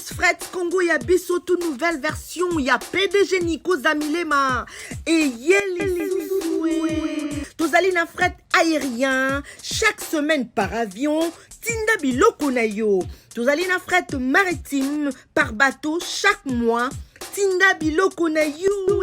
Agence Fret Congo ya biso toute nouvelle version ya PDG Nico Zamilema et tozali na fret aérien chaque semaine par avion tinda biloko na yo. Tozali na fret maritime par bateau chaque mois tinda biloko na yo.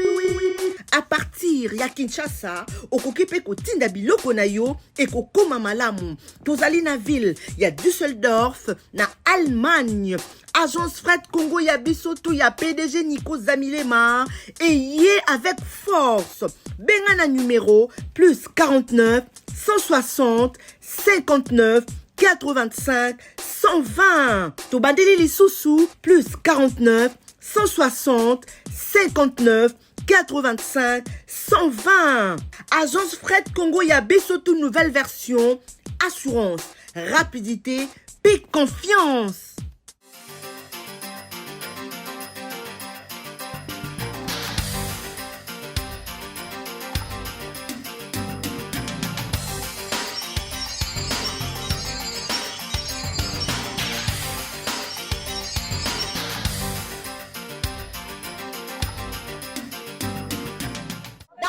À partir ya Kinshasa okoki pe ko tinda biloko na yo et ko koma malamu. Tozali na ville ya Düsseldorf na Allemagne. Agence Fret Congo ya biso tout ya PDG Nico Zamilema et yé avec force. Bengana numéro plus 49 160 59 85 120. Tobandeli lisusu plus 49 160 59 85 120. Agence Fret Congo ya biso toute nouvelle version. Assurance, rapidité, pique confiance.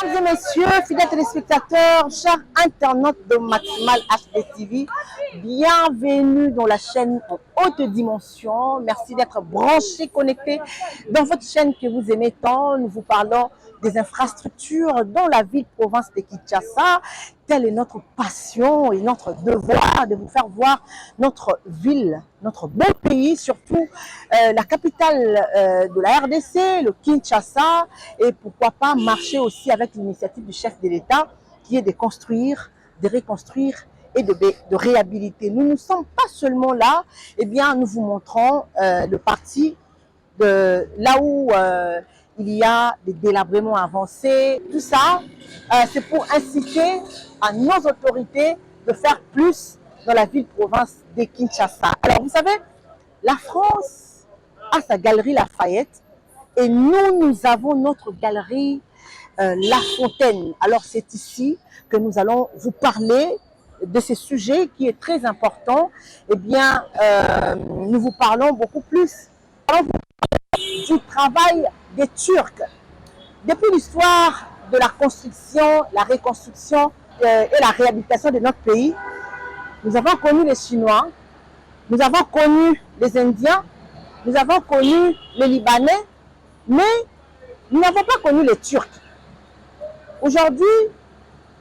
Mesdames et messieurs, fidèles téléspectateurs, chers internautes de Maximal HD TV, bienvenue dans la chaîne en haute dimension. Merci d'être branchés, connectés dans votre chaîne que vous aimez tant. Nous vous parlons des infrastructures dans la ville-province de Kinshasa. Telle est notre passion et notre devoir de vous faire voir notre ville, notre beau pays, surtout la capitale de la RDC, le Kinshasa, et pourquoi pas marcher aussi avec l'initiative du chef de l'État qui est de construire, de reconstruire et de réhabiliter. Nous ne sommes pas seulement là, eh bien nous vous montrons le parti de là où il y a des délabrements avancés. Tout ça, c'est pour inciter à nos autorités de faire plus dans la ville-province de Kinshasa. Alors, vous savez, la France a sa galerie Lafayette et nous avons notre galerie La Fontaine. Alors, c'est ici que nous allons vous parler de ce sujet qui est très important. Eh bien, nous vous parlons beaucoup plus du travail des Turcs. Depuis l'histoire de la construction, la reconstruction et la réhabilitation de notre pays, nous avons connu les Chinois, nous avons connu les Indiens, nous avons connu les Libanais, mais nous n'avons pas connu les Turcs. Aujourd'hui,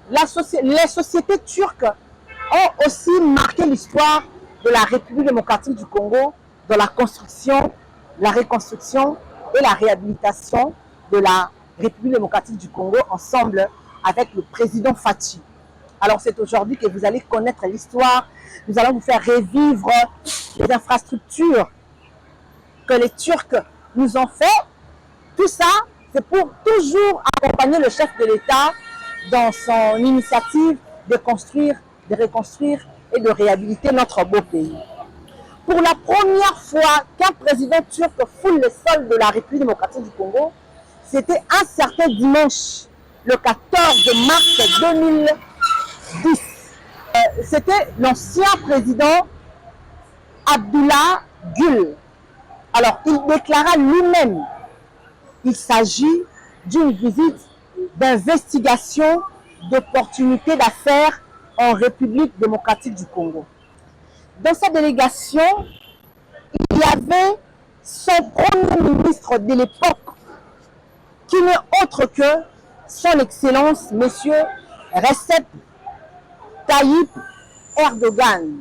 les sociétés turques ont aussi marqué l'histoire de la République démocratique du Congo dans la construction, la reconstruction et la réhabilitation de la République démocratique du Congo ensemble avec le président Fathi. Alors c'est aujourd'hui que vous allez connaître l'histoire. Nous allons vous faire revivre les infrastructures que les Turcs nous ont fait. Tout ça, c'est pour toujours accompagner le chef de l'État dans son initiative de construire, de reconstruire et de réhabiliter notre beau pays. Pour la première fois qu'un président turc foule le sol de la République démocratique du Congo, c'était un certain dimanche, le 14 mars 2010. C'était l'ancien président Abdullah Gül. Alors, il déclara lui-même qu'il s'agit d'une visite d'investigation d'opportunités d'affaires en République démocratique du Congo. Dans sa délégation, il y avait son premier ministre de l'époque, qui n'est autre que son Excellence, Monsieur Recep Tayyip Erdogan,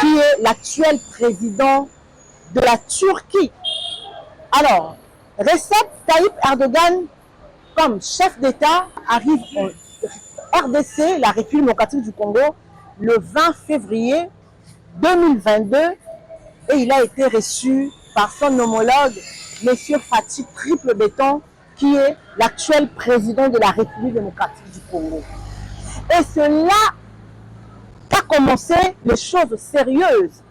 qui est l'actuel président de la Turquie. Alors, Recep Tayyip Erdogan, comme chef d'État, arrive en RDC, la République démocratique du Congo, le 20 février 2022, et il a été reçu par son homologue, M. Fathi Triple Béton, qui est l'actuel président de la République démocratique du Congo. Et c'est là qu'a commencé les choses sérieuses.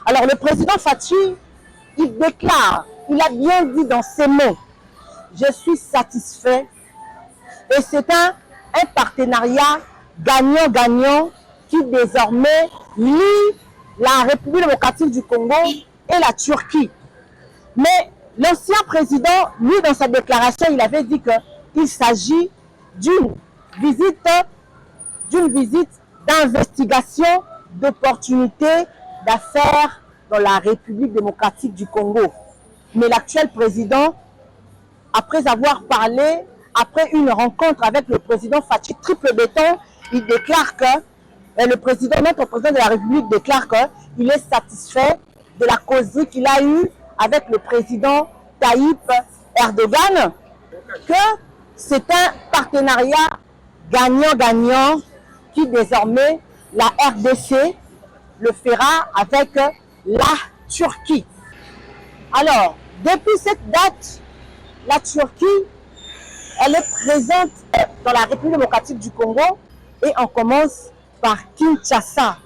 Alors le président Fathi, il déclare, il a bien dit dans ses mots, je suis satisfait, et c'est un partenariat gagnant-gagnant qui désormais lie la République démocratique du Congo et la Turquie. Mais l'ancien président, lui, dans sa déclaration, il avait dit qu'il s'agit d'une visite d'investigation d'opportunités d'affaires dans la République démocratique du Congo. Mais l'actuel président, après avoir parlé, après une rencontre avec le président Fachi Triple Béton, il déclare que notre président de la République déclare qu'il est satisfait de la causerie qu'il a eue avec le président Tayyip Erdogan, que c'est un partenariat gagnant-gagnant qui désormais la RDC le fera avec la Turquie. Alors, depuis cette date, la Turquie, elle est présente dans la République démocratique du Congo et on commence par Kinshasa.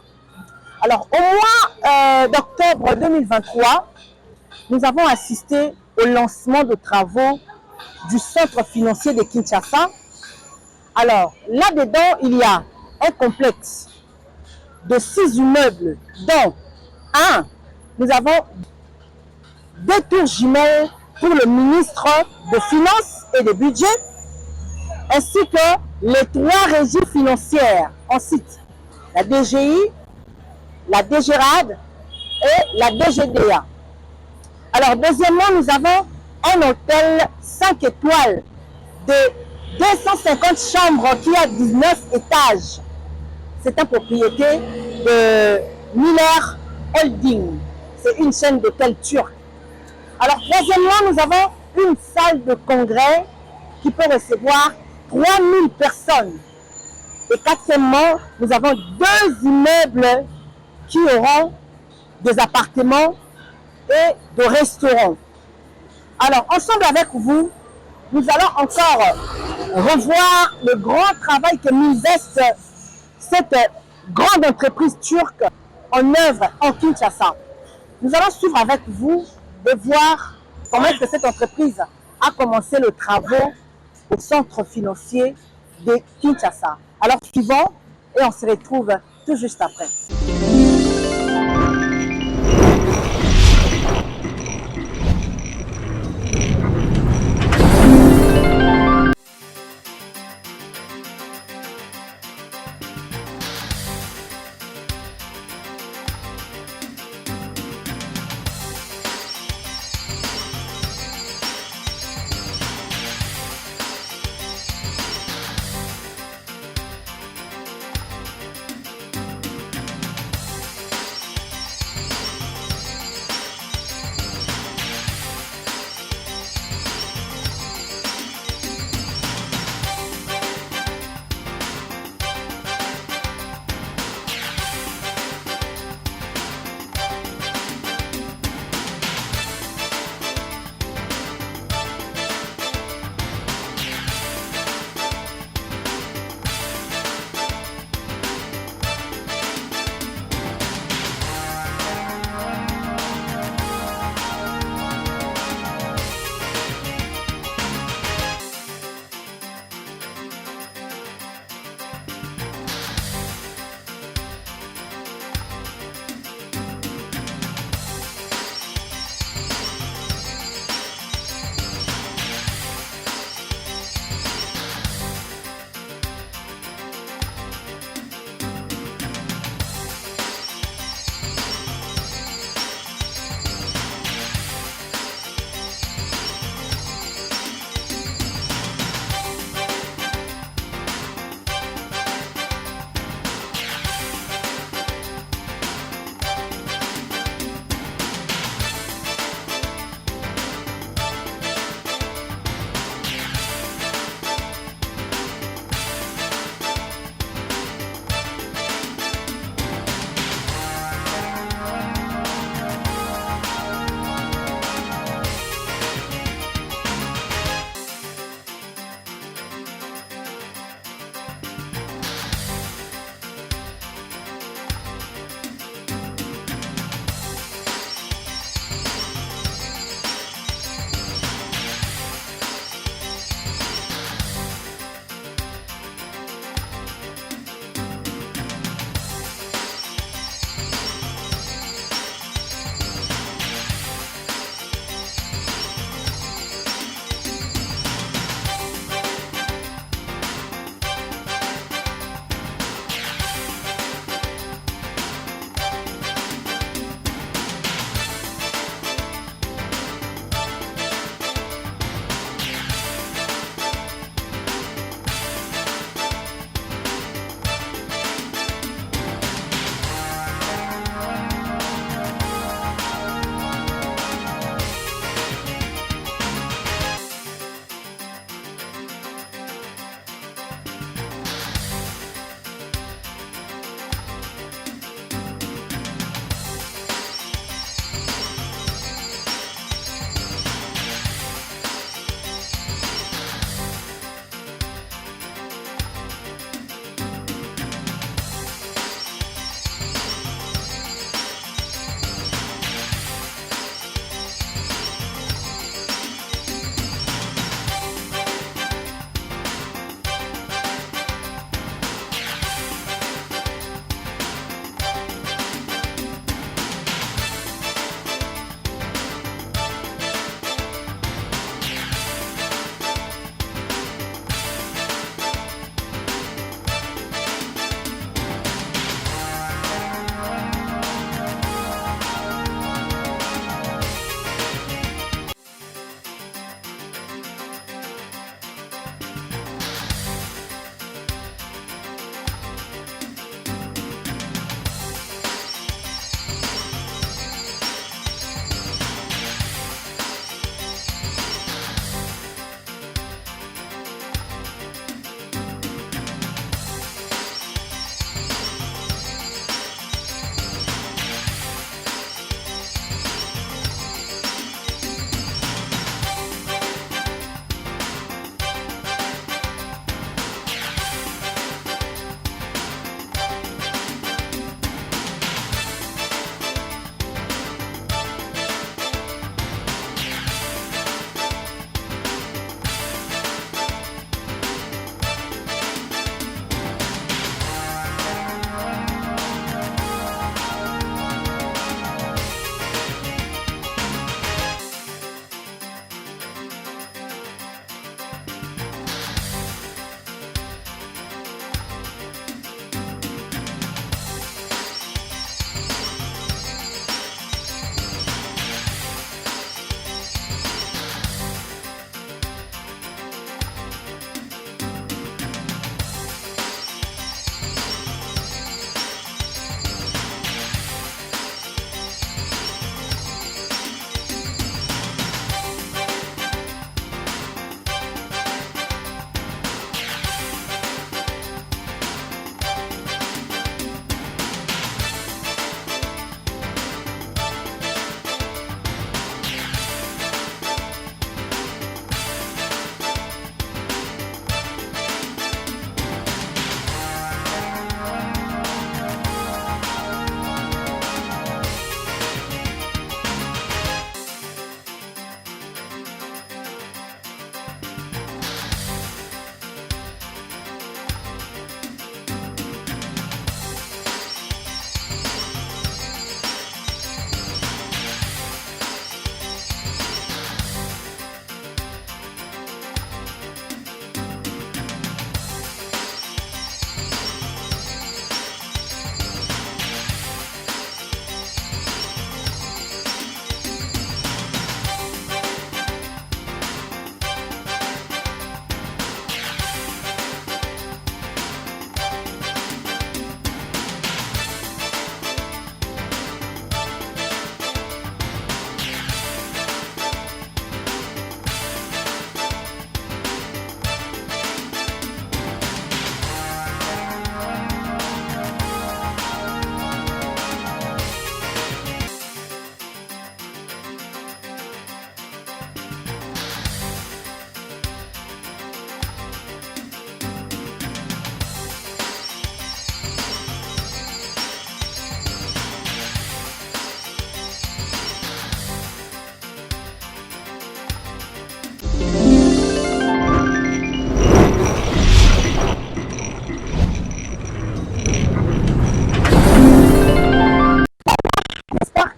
Alors, au mois d'octobre 2023, nous avons assisté au lancement de travaux du centre financier de Kinshasa. Alors, là-dedans, il y a un complexe de 6 immeubles, dont un, nous avons 2 tours jumelles pour le ministre de Finances et de Budget, ainsi que les 3 régies financières. Ensuite, la DGI, la DGRAD et la DGDA. Alors, deuxièmement, nous avons un hôtel 5 étoiles de 250 chambres qui a 19 étages. C'est une propriété de Miller Holding. C'est une chaîne d'hôtels turcs. Alors, troisièmement, nous avons une salle de congrès qui peut recevoir 3000 personnes. Et quatrièmement, nous avons 2 immeubles qui auront des appartements et des restaurants. Alors, ensemble avec vous, nous allons encore revoir le grand travail que nous investe cette grande entreprise turque en œuvre en Kinshasa. Nous allons suivre avec vous de voir comment est-ce que cette entreprise a commencé le travaux au centre financier de Kinshasa. Alors, suivons et on se retrouve tout juste après.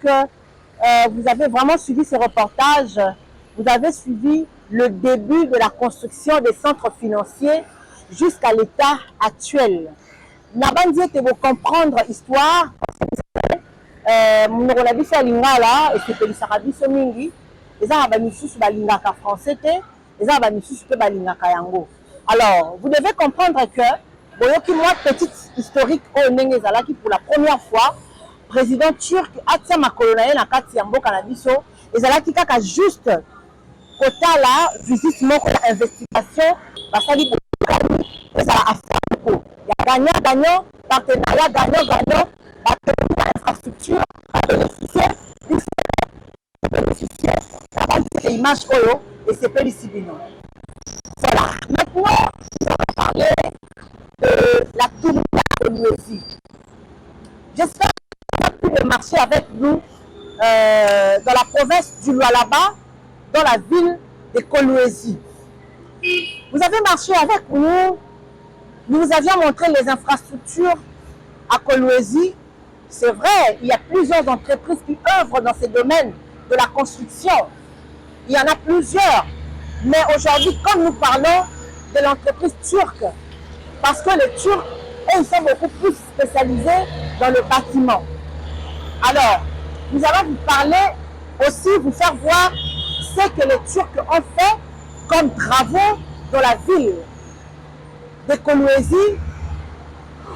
que vous avez vraiment suivi ce reportage. Vous avez suivi le début de la construction des centres financiers jusqu'à l'état actuel. Nabandi te vous comprendre histoire. Monoko na biso ya lingala esepelisaka biso mingi. Eza na bamisusu balingaka français te, eza na bamisusu pe balingaka yango. Alors, vous devez comprendre que boyoki moi petite historique au ndenge ezalaki pour la première fois président turc atia makolo na ye na kati ya mboka na biso ezalaki kaka juste kotala visite moko ya investigation basali bokani ezala affaire ya gagnant partenariat gagnant bato ya infrastructure bénéficiaire na image oyo esepelisi bino. Voilà, maintenant nous allons parler de la tournée de Kolwezi. J'espère que vous avez pu marcher avec nous dans la province du Lualaba, dans la ville de Kolwezi. Vous avez marché avec nous, nous vous avions montré les infrastructures à Kolwezi. C'est vrai, il y a plusieurs entreprises qui œuvrent dans ces domaines de la construction. Il y en a plusieurs. Mais aujourd'hui, comme nous parlons de l'entreprise turque, parce que les Turcs, ils sont beaucoup plus spécialisés dans le bâtiment. Alors, nous allons vous parler aussi, vous faire voir ce que les Turcs ont fait comme travaux dans la ville de Kolwezi,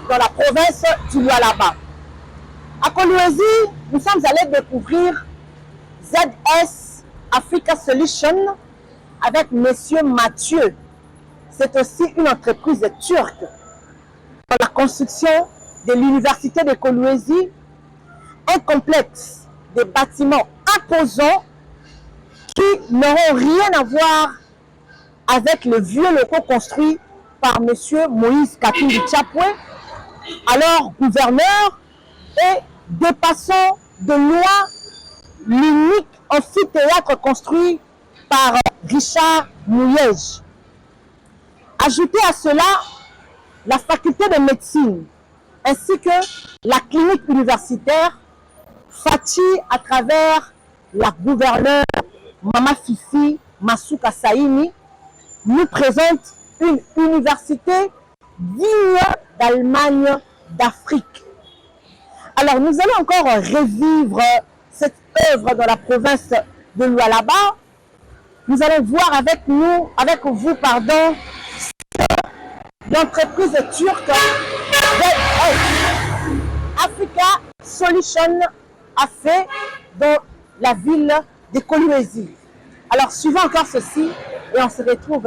dans la province du Lualaba. À Kolwezi, nous sommes allés découvrir ZS Africa Solution avec Monsieur Mathieu. C'est aussi une entreprise turque dans la construction de l'université de Kolwezi, un complexe de bâtiments imposants qui n'auront rien à voir avec le vieux locaux construit par Monsieur Moïse Katumbi Chapwe, alors gouverneur, et dépassant de loin l'unique amphithéâtre construit par Richard Mouyej. Ajoutez à cela la faculté de médecine ainsi que la clinique universitaire Fati à travers la gouverneure Mama Fifi Masuka Saini nous présente une université digne d'Allemagne d'Afrique. Alors nous allons encore revivre cette œuvre dans la province de Lualaba. Nous allons voir avec vous, l'entreprise turque ZS Africa Solution a fait dans la ville de Kolwezi. Alors suivons encore ceci et on se retrouve.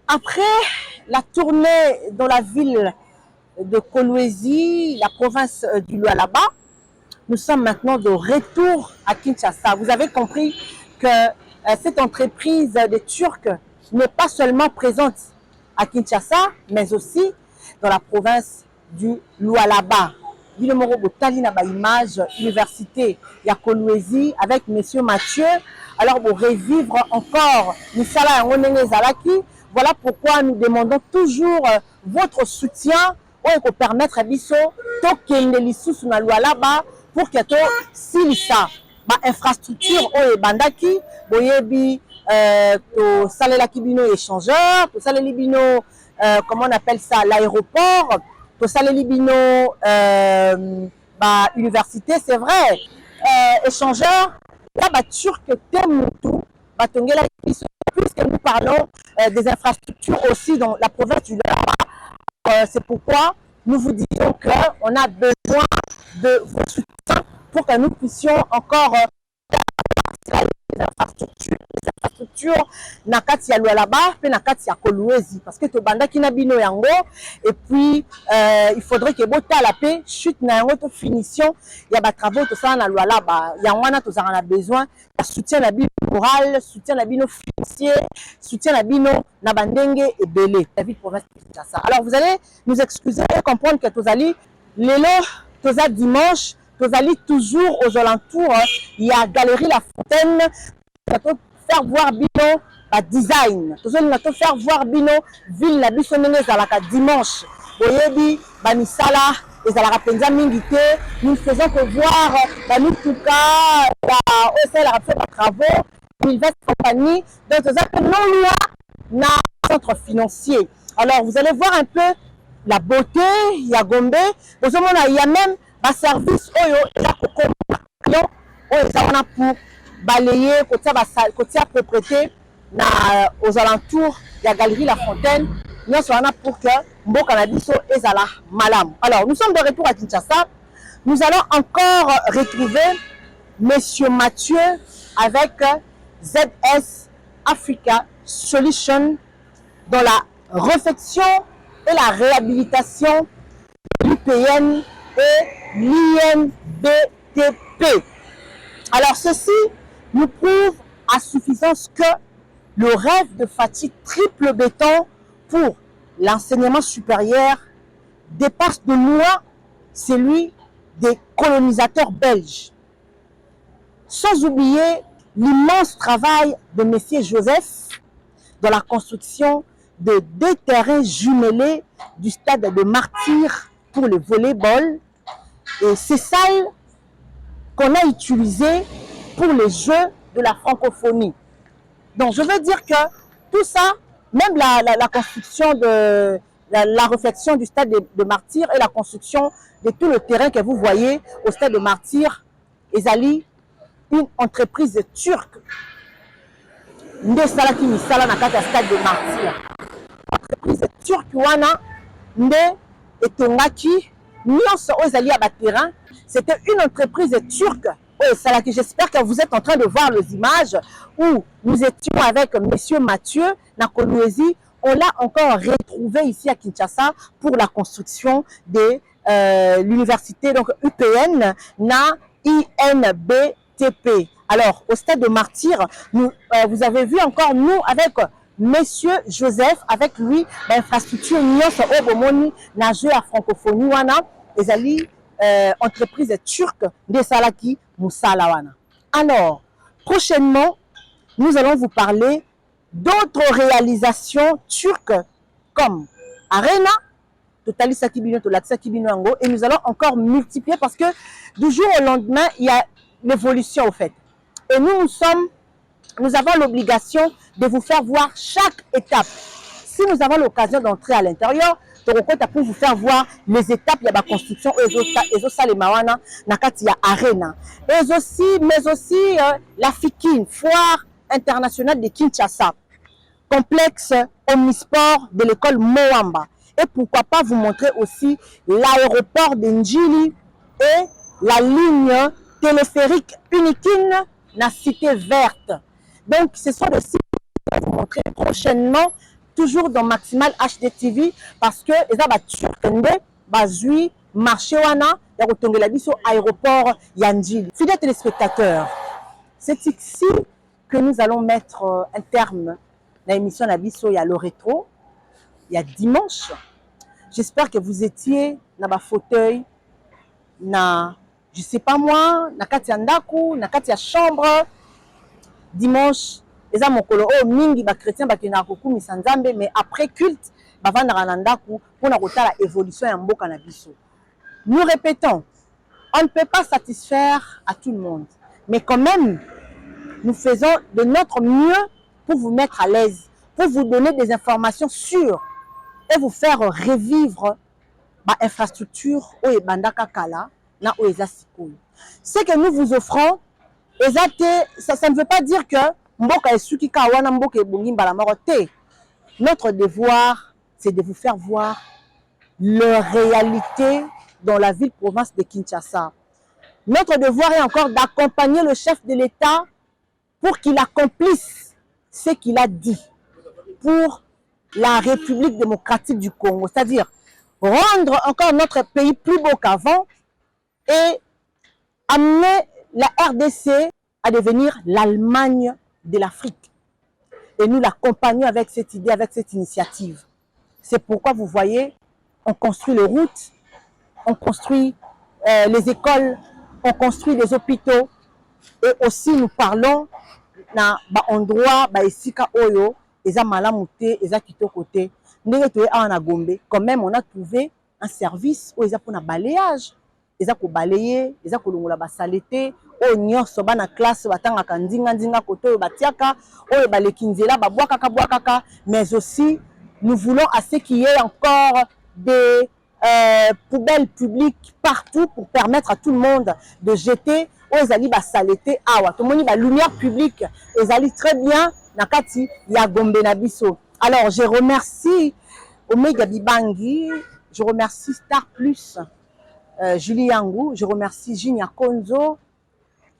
Après la tournée dans la ville de Kolwezi, la province du Lualaba, nous sommes maintenant de retour à Kinshasa. Vous avez compris que cette entreprise des Turcs n'est pas seulement présente à Kinshasa, mais aussi dans la province du Lualaba. Ville Moro Botali na ba image université ya Kolwezi avec monsieur Mathieu. Alors pour revivre encore Misala ya Ngonenge Zalaki, voilà pourquoi nous demandons toujours votre soutien pour permettre à Bisso tokende lisusu na Lualaba pour que to silisa ba infrastructure o bandaki boyebi to salela kibino échangeur, to salela bino comment on appelle ça, l'aéroport, to salela bino ba université, c'est vrai, échangeur là ba turc temutu ba tongela biso, puisque nous parlons des infrastructures aussi dans la province du Lualaba. C'est pourquoi nous vous disons qu'on a besoin de vos soutiens pour que nous puissions encore les infrastructures nakati ya Lualaba pe nakati ya Kolwezi, parce que to banda kina bino yango et puis il faudrait que bota la paix chute na yango to finition ya ba travaux to ça na Lualaba yango wana to zanga na besoin ya soutien na bino moral, soutien na bino financier, soutien na bino na bandenge et belé la ville province de Kinshasa. Alors vous allez nous excuser et comprendre que tozali lelo toza dimanche, tozali toujours aux alentours, il y a Galerie La Fontaine, pour faire voir bino ba design, tozali na to faire voir bino ville na biso ndenge ezalaka dimanche boyebi ba misala ezalaka penza mingi te, nous faisons que voir ba mituka ba osala fait ba travaux Milvest compagnie, donc tozali non loin na centre financier. Alors vous allez voir un peu la beauté, il y a Gombe, il y a même un service pour balayer côté propriété aux alentours de la galerie La Fontaine. Nous sommes pour que Mboka na biso ezala malam. Alors nous sommes de retour à Kinshasa. Nous allons encore retrouver monsieur Mathieu avec ZS Africa Solution dans la réflexion et la réhabilitation de l'UPN et l'INBTP. Alors ceci nous prouve à suffisance que le rêve de Fatih triple béton pour l'enseignement supérieur dépasse de loin celui des colonisateurs belges. Sans oublier l'immense travail de M. Joseph dans la construction de 2 terrains jumelés du stade de Martyrs pour le volleyball et ces salles qu'on a utilisées pour les Jeux de la francophonie. Donc je veux dire que tout ça, même la construction de la réflexion du stade de Martyrs et la construction de tout le terrain que vous voyez au stade de Martyrs, ezali une entreprise turque. Nde salaki misala na kati ya stade de Martyrs. Entreprise turque wana nde etongaki nyonso oyo ezali ya baterrain. C'était une entreprise turque. J'espère que vous êtes en train de voir les images où nous étions avec monsieur Mathieu na Kolwezi. On l'a encore retrouvé ici à Kinshasa pour la construction de l'université donc UPN na INBTP. Alors au stade de Martyrs, vous avez vu encore nous avec monsieur Joseph, avec lui l'infrastructure nyonso oyo bomoni na jeu à francophonie wana ezali entreprise turque de salaki musala wana. Alors prochainement nous allons vous parler d'autres réalisations turques comme Arena, Totali Sakibino, Tolati Sakibino Ango, et nous allons encore multiplier parce que du jour au lendemain il y a l'évolution au fait. Et nous avons l'obligation de vous faire voir chaque étape. Si nous avons l'occasion d'entrer à l'intérieur, pour vous faire voir les étapes de la construction Arena. Mais aussi la FIKIN, Foire internationale de Kinshasa, complexe omnisport de l'école Moamba. Et pourquoi pas vous montrer aussi l'aéroport d'Ndjili et la ligne téléphérique Unikine, la cité verte. Donc, ce sont des sites que je vais vous montrer prochainement, toujours dans Maximal HD TV, parce que les abattus bazui marché wana ya kotongela biso aéroport Yandjili. Fidèles téléspectateurs, c'est ici que nous allons mettre un terme à l'émission Nabiso. Il y a le rétro, il y a dimanche. J'espère que vous étiez dans ma fauteuil, na, je sais pas moi, na kati ya ndaku, na kati ya chambre. Dimanche, les amis mokolo oh mingi ba chrétien ba kena kokumisa nzambe, mais après culte ba vandaka na ndaku pour na kotala évolution ya mboka na biso. Nous répétons, on ne peut pas satisfaire à tout le monde, mais quand même nous faisons de notre mieux pour vous mettre à l'aise, pour vous donner des informations sûres et vous faire revivre l'infrastructure au Ebandaka Kala, na Oeza Sikoyo. Ce que nous vous offrons, ça ne veut pas dire que Mboka Esuki Kawana Mboka Ebongi Mbala Morote. Notre devoir, c'est de vous faire voir leur réalité dans la ville-province de Kinshasa. Notre devoir est encore d'accompagner le chef de l'État pour qu'il accomplisse ce qu'il a dit pour la République démocratique du Congo, c'est-à-dire rendre encore notre pays plus beau qu'avant et amener la RDC à devenir l'Allemagne de l'Afrique. Et nous l'accompagnons avec cette idée, avec cette initiative. C'est pourquoi vous voyez, on construit les routes, on construit les écoles, on construit les hôpitaux et aussi nous parlons na endroit esika oyo eza malamu te eza kitoko te ndenge toye awa na Gombe. Quand même on a trouvé un service oyo eza pona balayage, eza ko balayer, eza ko longola ba saleté oyo nyonso bana classe batangaka ndinga koto oyo batiaka oyo baleki nzela babwakaka, mais aussi nous voulons à ce qu'il y ait encore des poubelles publiques partout pour permettre à tout le monde de jeter aux ali ba saleté awa to moni ba lumière publique ezali très bien nakati ya Gombe na biso. Alors je remercie Omega Bibangi, je remercie Star Plus, Julie Yangou, je remercie Jinia Konzo,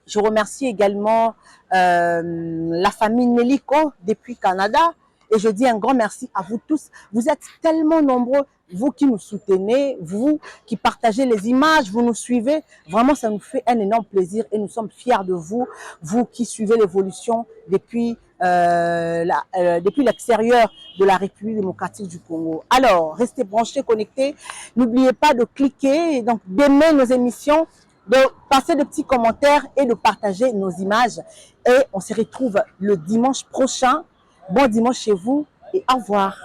je remercie également la famille Neliko depuis Canada et je dis un grand merci à vous tous. Vous êtes tellement nombreux, vous qui nous soutenez, vous qui partagez les images, vous nous suivez. Vraiment, ça nous fait un énorme plaisir et nous sommes fiers de vous, vous qui suivez l'évolution depuis l'extérieur de la République démocratique du Congo. Alors, restez branchés, connectés. N'oubliez pas de cliquer, et donc d'aimer nos émissions, de passer de petits commentaires et de partager nos images. Et on se retrouve le dimanche prochain. Bon dimanche chez vous et au revoir.